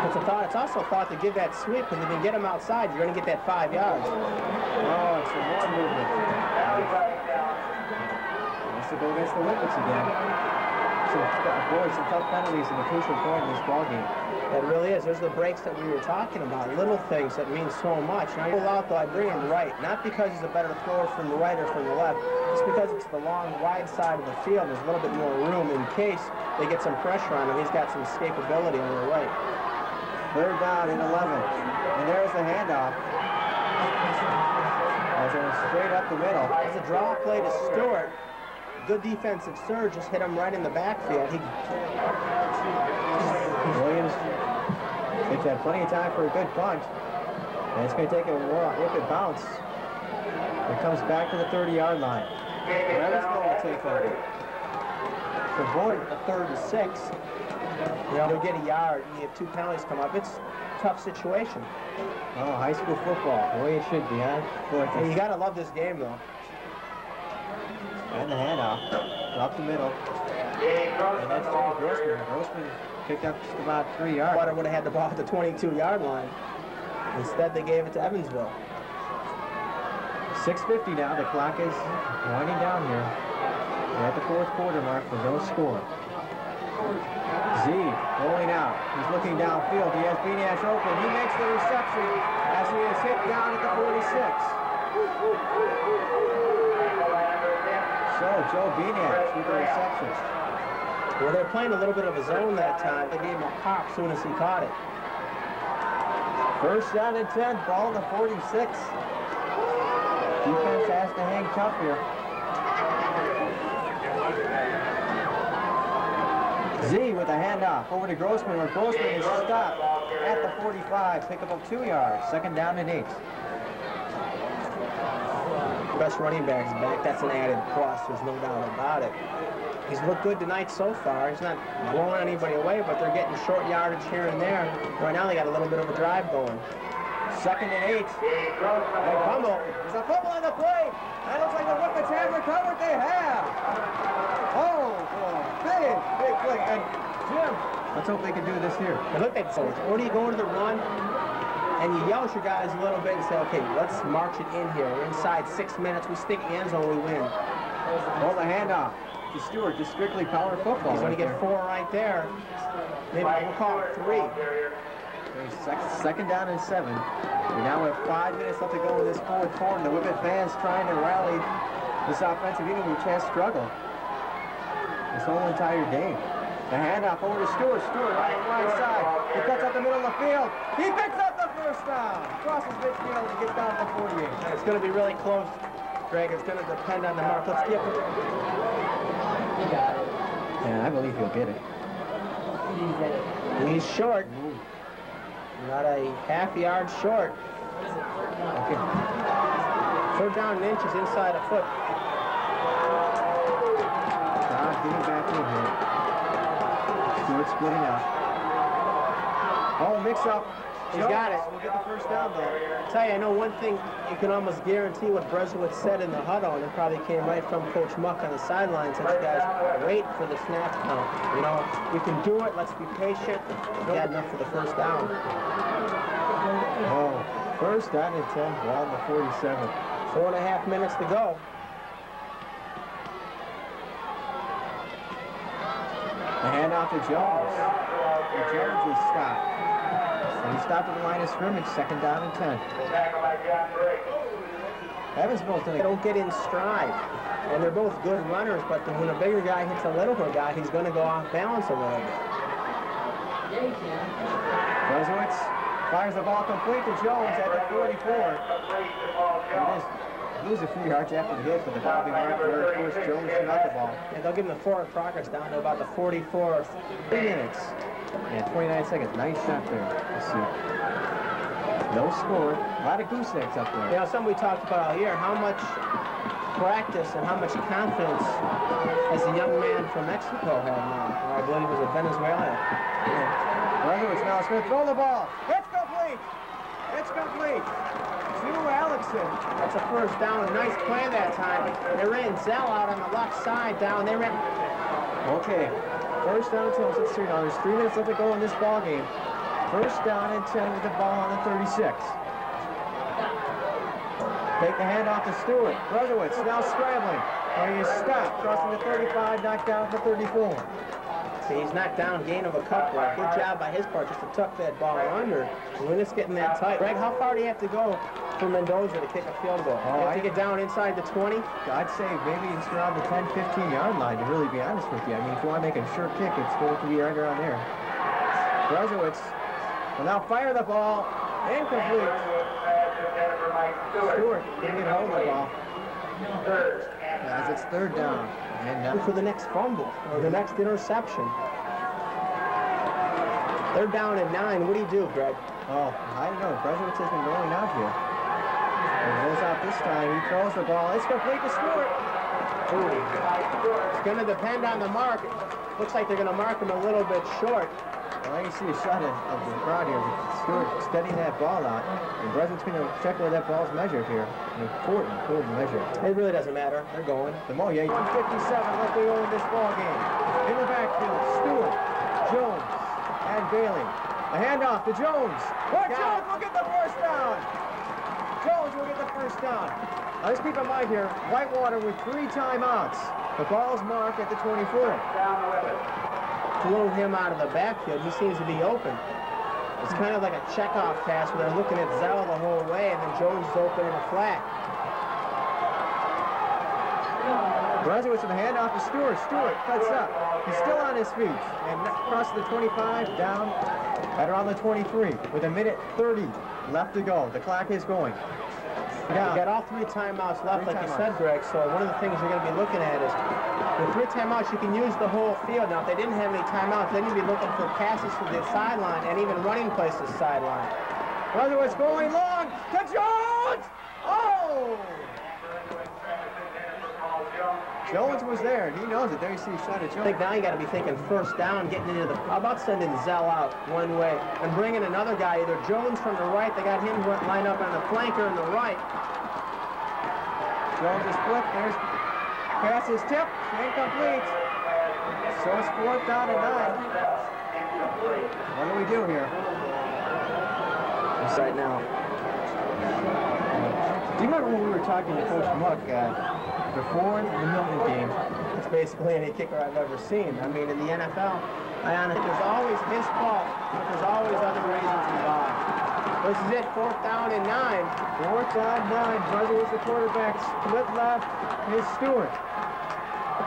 It's also thought to give that sweep, because if you can get him outside, you're going to get that 5 yards. Oh, it's some more movement. Wants to go against the Whippets again. Some tough penalties in the crucial point in this ballgame. It really is. There's the breaks that we were talking about, little things that mean so much. Now, you pull out, though, I bring him right, not because he's a better thrower from the right or from the left, just because it's the long, wide side of the field. There's a little bit more room in case they get some pressure on him. He's got some escapability on the right. 3rd down and 11. And there's the handoff. As it was straight up the middle. It's a draw play to Stewart. Good defensive surge, just hit him right in the backfield. Williams thinks had plenty of time for a good punt. And it's going to take a wicked bounce. It comes back to the 30-yard line. Evansville will take over. To avoid a 3rd and 6. They'll get a yard, and you have 2 penalties come up. It's a tough situation. Oh, high school football, the way it should be, huh? Hey, you got to love this game, though. And the handoff, up the middle. And that's Grossman. Grossman picked up just about 3 yards. Whitewater would have had the ball at the 22-yard line. Instead, they gave it to Evansville. 6:50 now. The clock is winding down here. We're at the 4th quarter mark for no score. Z rolling out. He's looking downfield. He has Benash open. He makes the reception as he is hit down at the 46. So Joe Benash with the reception. Well, they're playing a little bit of a zone that time. They gave him a pop as soon as he caught it. 1st down and 10. Ball at the 46. Defense has to hang tough here. Z with a handoff over to Grossman, where Grossman is stopped at the 45. Pick up 2 yards. 2nd down and 8. Best running back's back. That's an added plus. There's no doubt about it. He's looked good tonight so far. He's not blowing anybody away, but they're getting short yardage here and there. Right now they got a little bit of a drive going. 2nd and 8. They fumble. There's a fumble on the play. That looks like the Whippets have recovered. They have. Oh, boy. Big play. And Jim, let's hope they can do this here. And look at so. Or do you go to the run and you yell at your guys a little bit and say, okay, let's march it in here. We're inside 6 minutes. We stick the end zone, we win. Well, the handoff to Stewart, just strictly power football. He's going to get 4 right there. Maybe we'll call it 3. 2nd down and 7. We now have 5 minutes left to go in this 4th quarter. The Whippet fans trying to rally this offensive unit, which has struggled this whole entire game. The handoff over to Stewart. Stewart on the right side. He cuts up the middle of the field. He picks up the 1st down. Crosses midfield to get down to the 48. It's going to be really close, Greg. It's going to depend on the mark. Let's get it. He got it. Yeah, I believe he'll get it. He's short. Not a half yard short. Okay. 3rd down and inches inside a foot. Getting back in here. Stewart splitting out. Oh, mix up. He's got it. We'll get the 1st down, though. I'll tell you, I know one thing you can almost guarantee what Breslowitz said in the huddle, and it probably came right from Coach Muck on the sideline. Said, you guys, wait for the snap count. You know, you can do it. Let's be patient. We had enough for the 1st down. Oh, 1st down and 10. Ball on the 47. 4.5 minutes to go. The handoff to Jones. And Jones is stopped. And he stopped at the line of scrimmage, 2nd down and 10. Evansville's doing. They don't get in stride. And they're both good runners, but when a bigger guy hits a littler guy, he's going to go off balance a little bit. Breslowitz fires the ball complete to Jones at the 44. Lose a few yards after the hit, but the ball being marked where, of course, Jones threw out the ball. And they'll give him the forward progress down to about the 44. 3 minutes and 29 seconds. Nice shot there. Let's see. No score. A lot of goosenecks up there. You know, something we talked about all year, how much practice and how much confidence as a young man from Mexico had now. Or I believe it was a Venezuela. Breslowitz now is going to throw the ball. It's complete. It's complete. To Alexson. That's a 1st down. A nice play that time. They ran Zell out on the left side down. They ran. Okay. 1st down until let's see now. There's 3 minutes left to go in this ball game. First down and 10 with the ball on the 36. Take the handoff to Stewart. Brezowitz now scrambling. Oh, he stopped, crossing the 35, knocked down for 34. See, he's knocked down, gain of a couple. Good job by his part just to tuck that ball under when it's getting that tight. Greg, how far do you have to go for Mendoza to kick a field goal? You have to get down inside the 20? I'd say maybe it's around the 10, 15-yard line, to really be honest with you. I mean, if you want to make a sure kick, it's going to be right around there. Brezowitz will now fire the ball. Incomplete. Stewart didn't get hold of the ball. As it's third down. And now for the next fumble or the next interception. Third down and 9. What do you do, Greg? Oh, I don't know. Brezowitz has been rolling out here. He goes out this time. He throws the ball. It's complete to Stewart. Ooh. It's going to depend on the mark. Looks like they're going to mark him a little bit short. Well, you see a shot of the crowd here. Stewart steadying that ball out. And Brezowitz's going to check where that ball's measured here. An important measure. It really doesn't matter. They're going. The ball, yeah, 2:57 left to go in this ball game. In the backfield, Stewart, Jones, and Bailey. A handoff to Jones. Jones will get the first down. Jones will get the first down. Now, let's keep in mind here, Whitewater with 3 timeouts. The ball's marked at the 24. Throw him out of the backfield. He seems to be open. It's kind of like a checkoff pass where they're looking at Zell the whole way, and then Jones is open in the flat. Brezowitz with a handoff to Stewart. Stewart cuts up. He's still on his feet. And across the 25, down at around the 23. With 1:30 left to go. The clock is going. You got all 3 timeouts left, like you said, Greg. So one of the things you're going to be looking at is with 3 timeouts, you can use the whole field. Now, if they didn't have any timeouts, then you'd be looking for passes to the sideline and even running plays to the sideline. Brezowitz going long to Jones! Oh! Jones was there, and he knows it. There you see a shot at Jones. I think now you got to be thinking first down, getting into the... How about sending Zell out one way and bringing another guy, either Jones from the right, they got him lined up on the flanker on the right. Jones is flipped. There's pass is tipped, incomplete. So it's 4th down and 9. What do we do here? Right now. Do you remember when we were talking to Coach Muck before the Milton game? It's basically any kicker I've ever seen. I mean, in the NFL, there's always his fault, but there's always other reasons involved. This is it, 4th down and 9. 4th down, 9. Brezowitz, the quarterback, split left. Here's Stewart.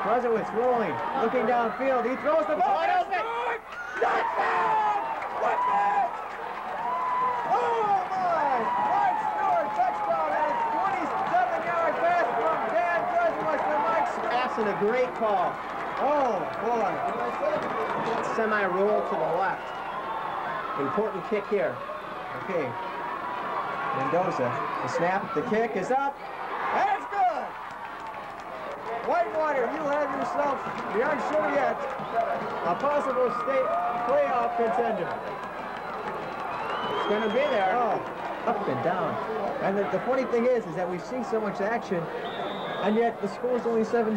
Brezowitz rolling, looking downfield. He throws the ball. Wide open. Touchdown! Touchdown! Oh my! Mike Stewart, touchdown, and it's 27-yard pass from Dan Brezowitz to Mike Stewart. Passing a great call. Oh boy! Semi-roll to the left. Important kick here. Okay. Mendoza, the snap, the kick is up, and it's good! Whitewater, you have yourself, you aren't sure yet, a possible state playoff contender. It's going to be there. Oh, up and down. And the funny thing is that we've seen so much action, and yet the score is only 7-0.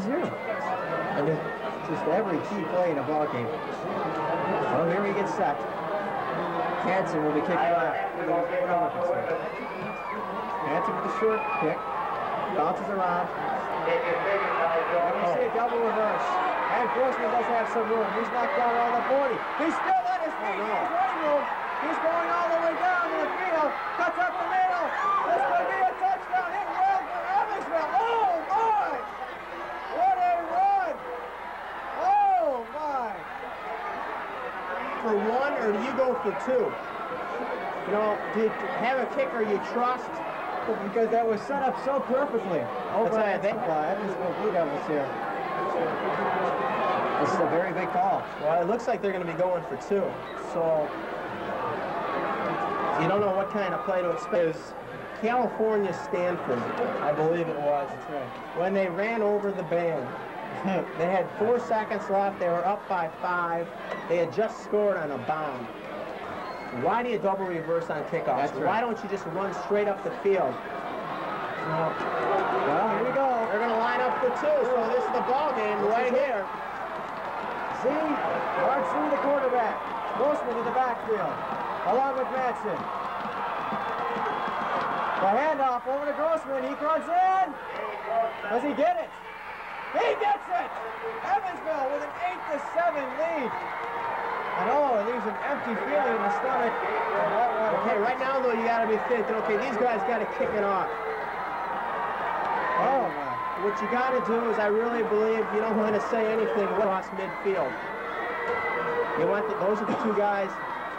And it's just every key play in a ball game. Well, here we get set. Hansen will be kicking off. Hansen with the short kick. Bounces around. And we see a double reverse. And Grossman does have some room. He's knocked down around the 40. He's still on his feet. He's running room. He's going all the way down to the field. Cuts up the middle. This will be a touchdown. Hit well for Evansville. Oh, my! What a run! Oh, my! For 1, or do you go for 2? You know, do you have a kicker you trust? Because that was set up so perfectly. Over at Evansville Blue Devils here. This is a very big call. Well, it looks like they're going to be going for 2. So you don't know what kind of play to expect. California Stanford, I believe it was. That's right. When they ran over the band. They had 4 seconds left. They were up by 5. They had just scored on a bomb. Why do you double reverse on kickoffs? That's right. Why don't you just run straight up the field? Well, here we go. They're going to line up for 2, so this is the ball game right here. See? March through the quarterback. Grossman in the backfield, along with Madsen. The handoff over to Grossman. He runs in. Does he get it? He gets it! Evansville with an 8-7 lead. And oh, it leaves an empty feeling in the stomach. Okay, right now though, you got to be thinking, okay, these guys got to kick it off. Oh my. What you got to do is, I really believe, you don't want to say anything across midfield. You want those are the two guys.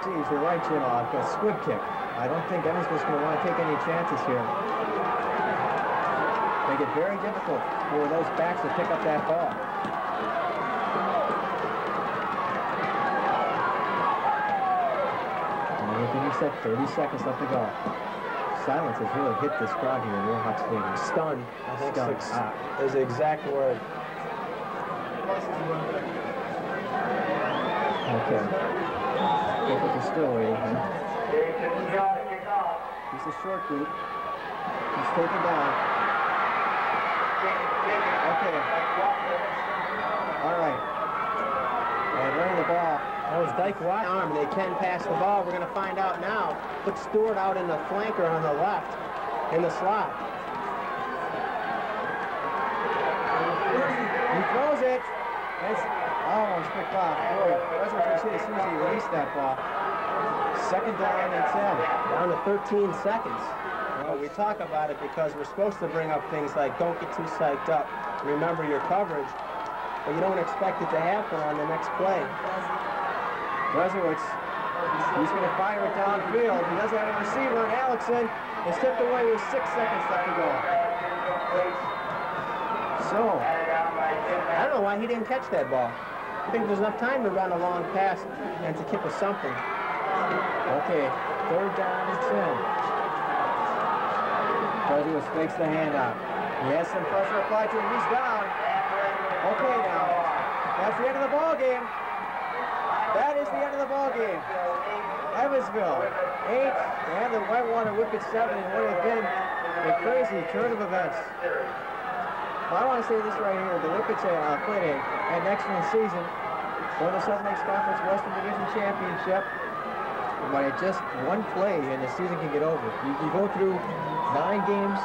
Geez, you're right, Jim. A squib kick. I don't think Evansville's going to want to take any chances here. Make it very difficult for those backs to pick up that ball. And everything you said, 30 seconds left to go. Silence has really hit this crowd here in Warhawk Stadium. Stunned. I think Stunned. is the exact word. Okay. Go with the still waiting here. He's a short group. He's taken down. Okay. All right. And running the ball. That was Dyke Watt arm. They can pass the ball. We're going to find out now. Put Stewart out in the flanker on the left, in the slot. He throws it. It's almost picked off. Boy, that's what you see as soon as he released that ball. Second down and 10. Down to 13 seconds. Well, we talk about it because we're supposed to bring up things like don't get too psyched up. Remember your coverage. But you don't expect it to happen on the next play. Resowitz, he's going to fire it downfield. He doesn't have a receiver, and Alexson is tipped away with 6 seconds left to go. So, I don't know why he didn't catch that ball. I think there's enough time to run a long pass and to kick with something. Okay, third down and 10. Resowitz fakes the handout. He has some pressure applied to him. He's down. Okay, now, that's the end of the ball game. That is the end of the ball game. Evansville, 8, they have the Whitewater whip at 7, and what has been a crazy turn of events. Well, I want to say this right here. The Whippets played an excellent season for the Southern Lakes Conference Western Division Championship. But just one play and the season can get over. You go through 9 games,